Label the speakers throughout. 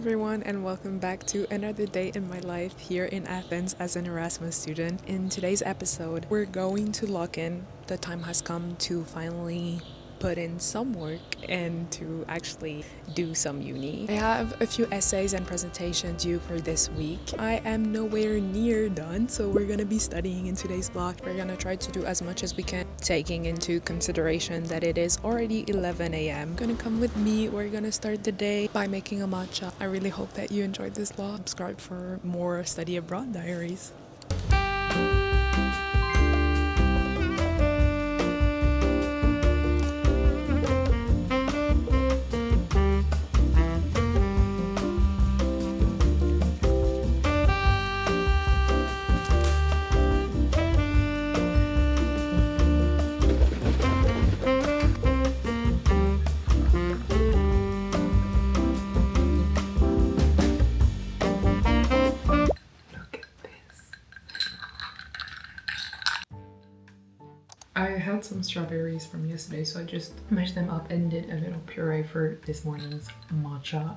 Speaker 1: everyone, and welcome back to another day in my life here in Athens as an Erasmus student. In today's episode, we're going to lock in. The time has come to finally put in some work and to actually do some uni. I have a few essays and presentations due for this week. I am nowhere near done, so we're gonna be studying in today's block. We're gonna try to do as much as we can, taking into consideration that it is already 11 a.m. Gonna come with me. We're gonna start the day by making a matcha. I really hope that you enjoyed this vlog. Subscribe for more study abroad diaries. I had some strawberries from yesterday, so I just mashed them up and did a little puree for this morning's matcha.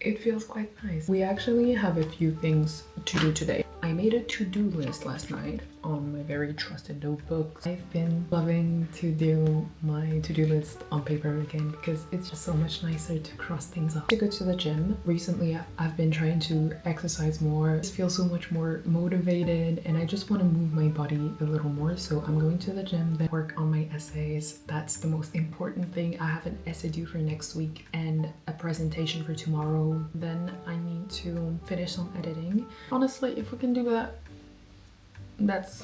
Speaker 1: It feels quite nice. We actually have a few things to do today. I made a to-do list last night on my very trusted notebook. I've been loving to do my to-do list on paper again because it's just so much nicer to cross things off. To go to the gym. Recently, I've been trying to exercise more. I just feel so much more motivated and I just want to move my body a little more. So I'm going to the gym, then work on my essays. That's the most important thing. I have an essay due for next week and a presentation for tomorrow. Then I need to finish some editing. Honestly, if we can do that, that's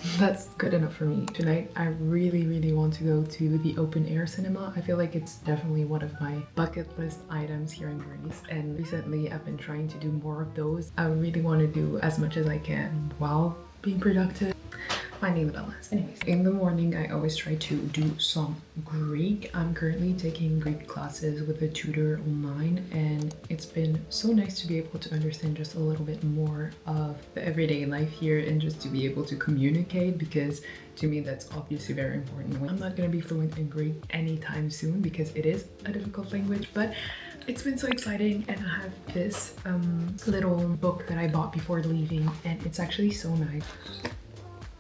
Speaker 1: good enough for me. Tonight, I really want to go to the open air cinema. I feel like it's definitely one of my bucket list items here in Greece. And recently, I've been trying to do more of those. I really want to do as much as I can while being productive. Finding the balance. Anyways, in the morning, I always try to do some Greek. I'm currently taking Greek classes with a tutor online, and it's been so nice to be able to understand just a little bit more of the everyday life here and just to be able to communicate, because to me that's obviously very important. I'm not going to be fluent in Greek anytime soon because it is a difficult language, but it's been so exciting. And I have this little book that I bought before leaving, and it's actually so nice.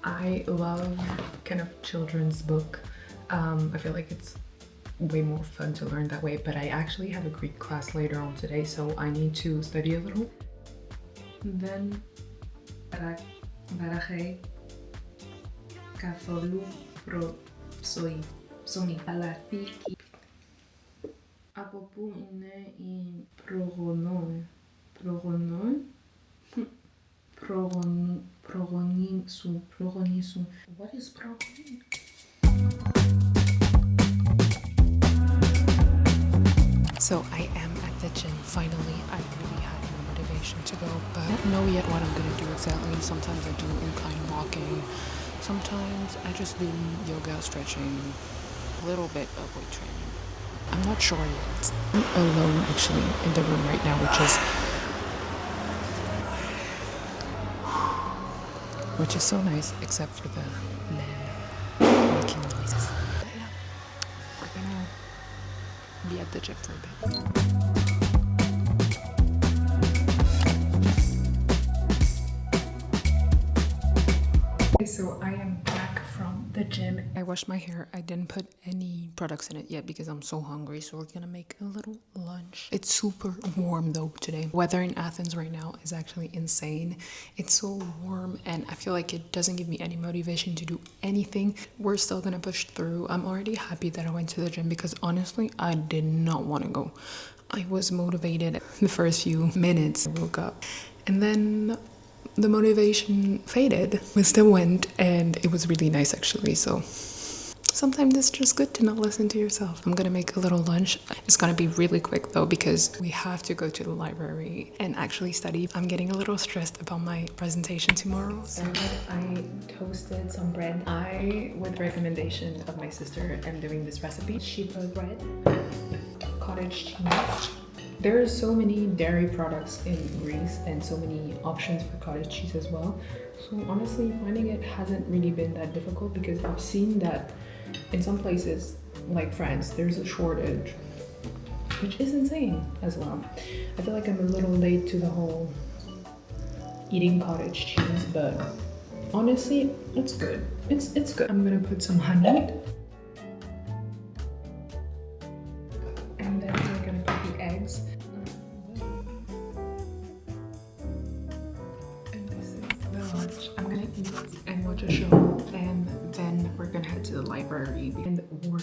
Speaker 1: I love kind of children's book. I feel like it's way more fun to learn that way, but I actually have a Greek class later on today, so I need to study a little. Then barachei καθόλου ψωμί παλαθήκη. Από πού είναι η προγονών προγονή σου. What is προγονή? So I am at the gym finally. I really had no motivation to go, but I don't know yet what I'm gonna do exactly. Sometimes I do incline walking. Sometimes I just do yoga, stretching, a little bit of weight training. I'm not sure yet. I'm alone actually in the room right now, which is so nice, except for the men making noises. But yeah, we're gonna be at the gym for a bit. So I am back from the gym. I washed my hair. I didn't put any products in it yet because I'm so hungry. So we're gonna make a little lunch. It's super warm though today. Weather in Athens right now is actually insane. It's so warm and I feel like it doesn't give me any motivation to do anything. We're still gonna push through. I'm already happy that I went to the gym because honestly, I did not want to go. I was motivated the first few minutes. I woke up and then the motivation faded. We still went and it was really nice actually. So sometimes it's just good to not listen to yourself. I'm gonna make a little lunch. It's gonna be really quick though because we have to go to the library and actually study. I'm getting a little stressed about my presentation tomorrow. So I toasted some bread. With recommendation of my sister, am doing this recipe. Sheep's bread, cottage cheese. There are so many dairy products in Greece and so many options for cottage cheese as well. So honestly, finding it hasn't really been that difficult because I've seen that in some places like France, there's a shortage which is insane as well. I feel like I'm a little late to the whole eating cottage cheese, but honestly, it's good. It's good. I'm gonna put some honey, and then we're gonna put the eggs. And this is the lunch. I'm gonna eat and watch a show, and then we're gonna head to the library and work.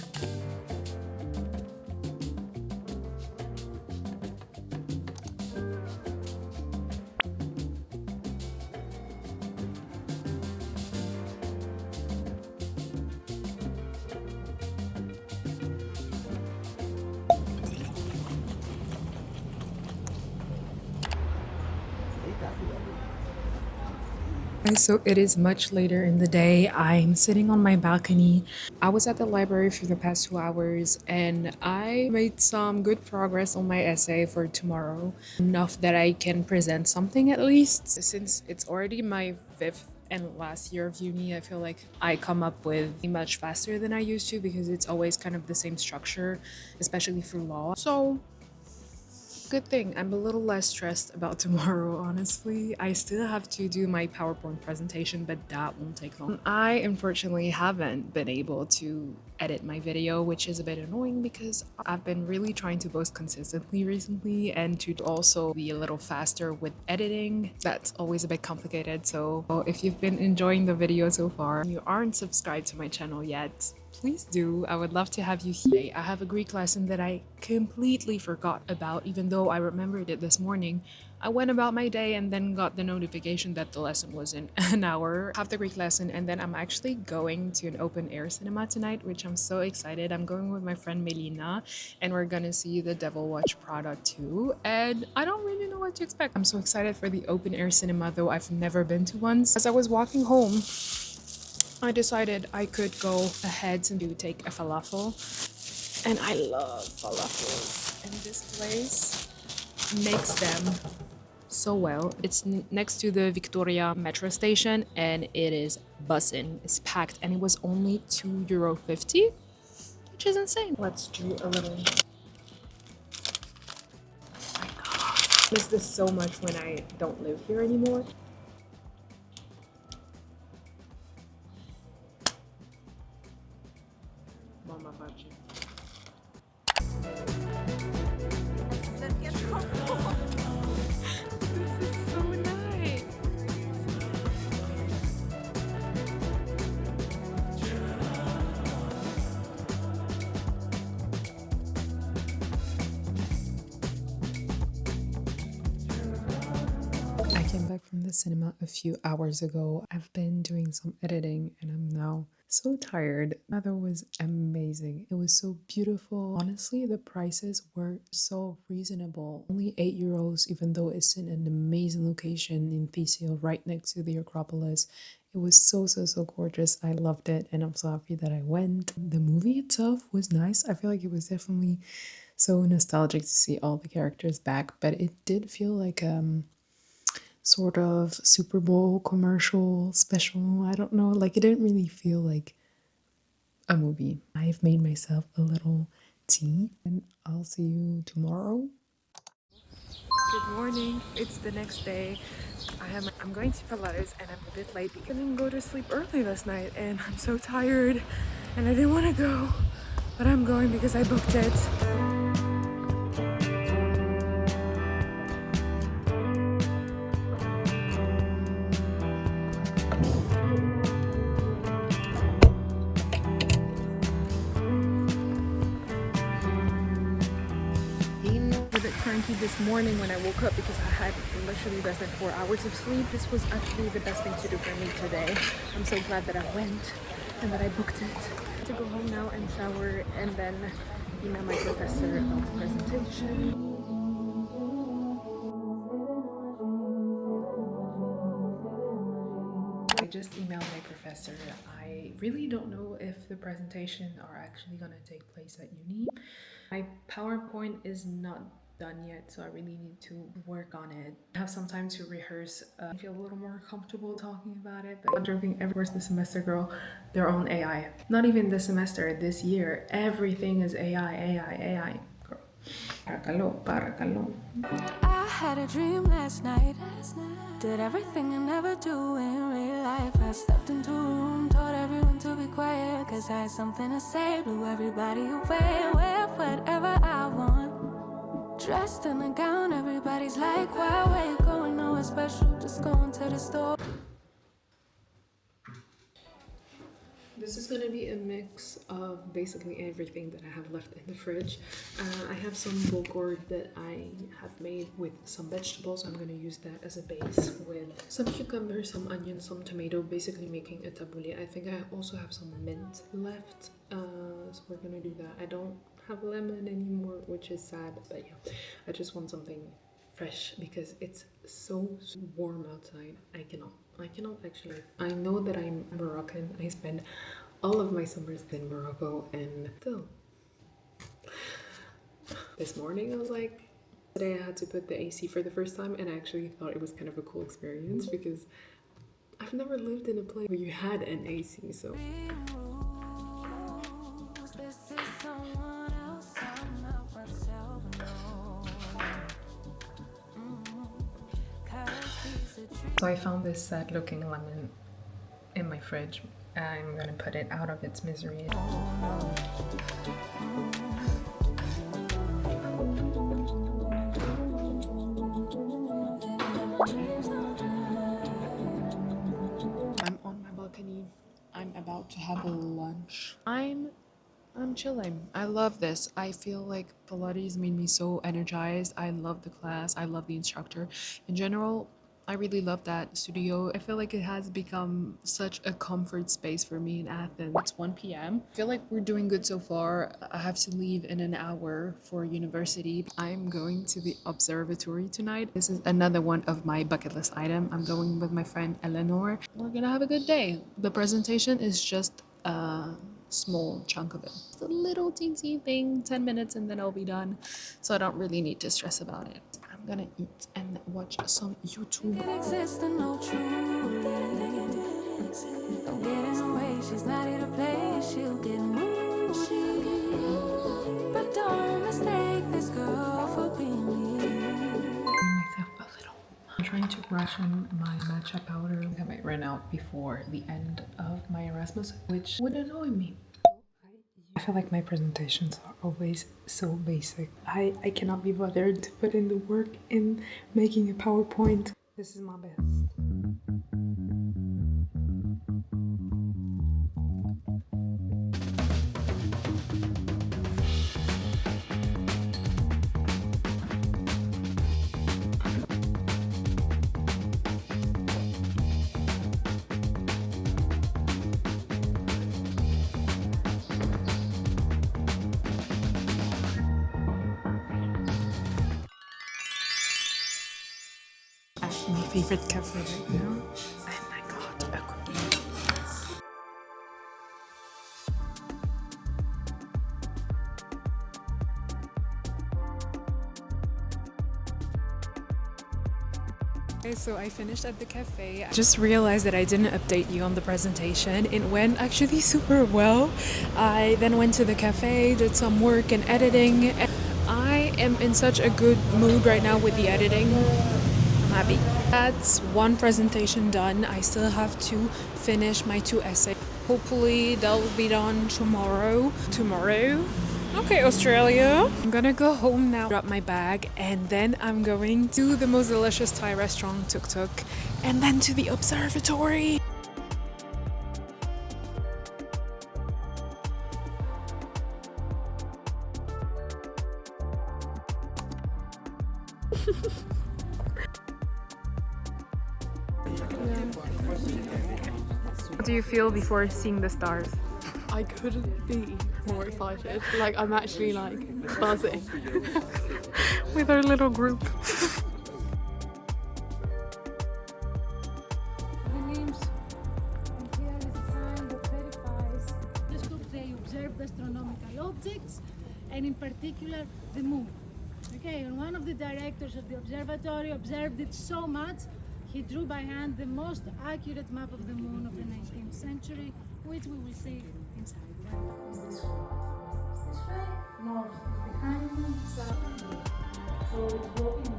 Speaker 1: So it is much later in the day. I'm sitting on my balcony. I was at the library for the past 2 hours and I made some good progress on my essay for tomorrow. Enough that I can present something at least. Since it's already my 5th and last year of uni, I feel like I come up with much faster than I used to because it's always kind of the same structure, especially for law. So good thing I'm a little less stressed about tomorrow, honestly. I still have to do my PowerPoint presentation, but that won't take long. I unfortunately haven't been able to edit my video, which is a bit annoying because I've been really trying to post consistently recently and to also be a little faster with editing. That's always a bit complicated. So if you've been enjoying the video so far and you aren't subscribed to my channel yet, please do. I would love to have you here. I have a Greek lesson that I completely forgot about, even though I remembered it this morning. I went about my day and then got the notification that the lesson was in an hour. I have the Greek lesson and then I'm actually going to an open air cinema tonight, which I'm so excited. I'm going with my friend Melina and we're gonna see The Devil Watch Prada 2 and I don't really know what to expect. I'm so excited for the open air cinema though I've never been to one. As I was walking home, I decided I could go ahead and take a falafel. And I love falafels. And this place makes them so well. It's next to the Victoria metro station and it is bussin'. It's packed and it was only €2.50, which is insane. Let's do a little. Oh my god. I miss this so much when I don't live here anymore. Mama Bachi. Let's get comfortable. This is so nice. I came back from the cinema a few hours ago. I've been doing some editing and I'm now so tired. Weather was amazing. It was so beautiful. Honestly, the prices were so reasonable. Only €8, even though it's in an amazing location in Theseo, right next to the Acropolis. It was so gorgeous. I loved it and I'm so happy that I went. The movie itself was nice. I feel like it was definitely so nostalgic to see all the characters back, but it did feel like sort of Super Bowl commercial special. I don't know, like it didn't really feel like a movie. I've made myself a little tea and I'll see you tomorrow. Good morning. It's the next day. I'm going to Pilates and I'm a bit late because I didn't go to sleep early last night and I'm so tired and I didn't want to go, but I'm going because I booked it. A bit cranky this morning when I woke up because I had literally less than 4 hours of sleep. This was actually the best thing to do for me today. I'm so glad that I went and that I booked it. To go home now and shower and then email my professor about the presentation. I just emailed my professor. I really don't know if the presentation are actually gonna take place at uni. My PowerPoint is not done yet, so I really need to work on it. I have some time to rehearse, feel a little more comfortable talking about it, but I'm joking, every course this semester, girl, they're on AI. Not even this semester, this year, everything is AI, girl. Párcalo.
Speaker 2: I had a dream last night. Did everything I never do in real life. I stepped into a room, told everyone to be quiet, cause I had something to say. Blew everybody away, wear whatever I want. Dressed in a gown, everybody's like, why, where you going? Nowhere special, just going to the store.
Speaker 1: This is gonna be a mix of basically everything that I have left in the fridge. I have some bulgur that I have made with some vegetables. I'm gonna use that as a base with some cucumber, some onion, some tomato, basically making a tabbouleh. I think I also have some mint left, so we're gonna do that. I don't have lemon anymore, which is sad, but yeah, I just want something fresh because it's so warm outside. I cannot actually. I know that I'm Moroccan. I spend all of my summers in Morocco, and still this morning I was like, today I had to put the AC for the first time, and I actually thought it was kind of a cool experience because I've never lived in a place where you had an AC, so I found this sad looking lemon in my fridge. I'm gonna put it out of its misery. I'm on my balcony. I'm about to have a lunch. I'm chilling. I love this. I feel like Pilates made me so energized. I love the class. I love the instructor. In general, I really love that studio. I feel like it has become such a comfort space for me in Athens. It's 1 p.m. I feel like we're doing good so far. I have to leave in an hour for university. I'm going to the observatory tonight. This is another one of my bucket list item. I'm going with my friend Eleanor. We're gonna have a good day. The presentation is just a small chunk of it. It's a little teensy thing, 10 minutes and then I'll be done. So I don't really need to stress about it. I'm gonna eat and watch some YouTube. Don't get in her way, she's not here to play, she'll get mushy. But don't mistake this girl for being me. Myself a little. I'm trying to ration my matcha powder. I might run out before the end of my Erasmus, which would annoy me. I feel like my presentations are always so basic. I cannot be bothered to put in the work in making a PowerPoint. This is my best. My favorite cafe right now, and I got a cookie. Okay, so I finished at the cafe. I just realized that I didn't update you on the presentation. It went actually super well. I then went to the cafe, did some work and editing. I am in such a good mood right now with the editing. Happy. That's one presentation done. I still have to finish my 2 essays. Hopefully they'll be done tomorrow. Okay, Australia. I'm gonna go home now, drop my bag, and then I'm going to the most delicious Thai restaurant, Tuk Tuk, and then to the observatory. What do you feel before seeing the stars?
Speaker 3: I couldn't be more excited. Like, I'm actually like buzzing.
Speaker 1: With our little group.
Speaker 4: The names, and here is a sign that verifies telescopes. They observed astronomical objects, and in particular the moon. Okay, and one of the directors of the observatory observed it so much, he drew by hand the most accurate map of the moon of the 19th century, which we will see inside. this way, north is behind me, south is me. So it's walking.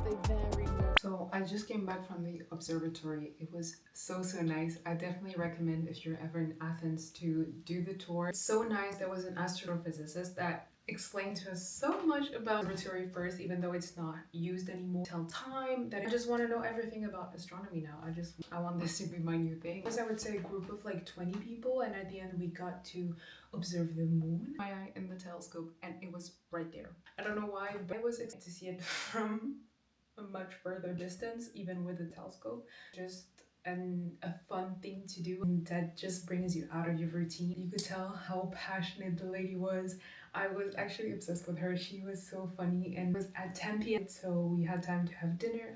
Speaker 4: They vary.
Speaker 1: So I just came back from the observatory. It was so nice. I definitely recommend if you're ever in Athens to do the tour. It's so nice. There was an astrophysicist that explained to us so much about the observatory first, even though it's not used anymore. Tell time that I just want to know everything about astronomy now. I want this to be my new thing. Because I would say a group of like 20 people, and at the end we got to observe the moon. My eye in the telescope, and it was right there. I don't know why, but I was excited to see it from a much further distance, even with the telescope. Just a fun thing to do that just brings you out of your routine. You could tell how passionate the lady was. I was actually obsessed with her. She was so funny, and it was at 10 p.m. so we had time to have dinner.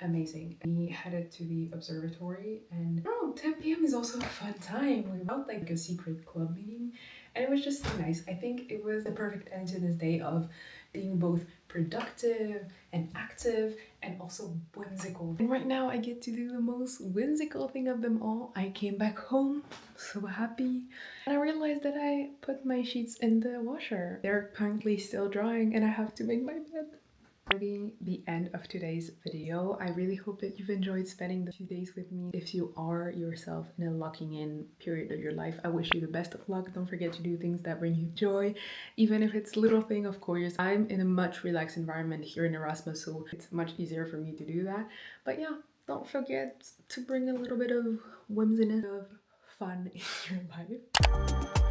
Speaker 1: Amazing. We headed to the observatory, and 10 p.m. is also a fun time. We felt like a secret club meeting, and it was just so nice. I think it was the perfect end to this day of being both productive and active and also whimsical. And right now I get to do the most whimsical thing of them all. I came back home so happy, and I realized that I put my sheets in the washer. They're currently still drying, and I have to make my bed. Being the end of today's video. I really hope that you've enjoyed spending the few days with me. If you are yourself in a locking in period of your life, I wish you the best of luck. Don't forget to do things that bring you joy, even if it's little thing, of course. I'm in a much relaxed environment here in Erasmus, so it's much easier for me to do that. But yeah, don't forget to bring a little bit of whimsiness, of fun in your life.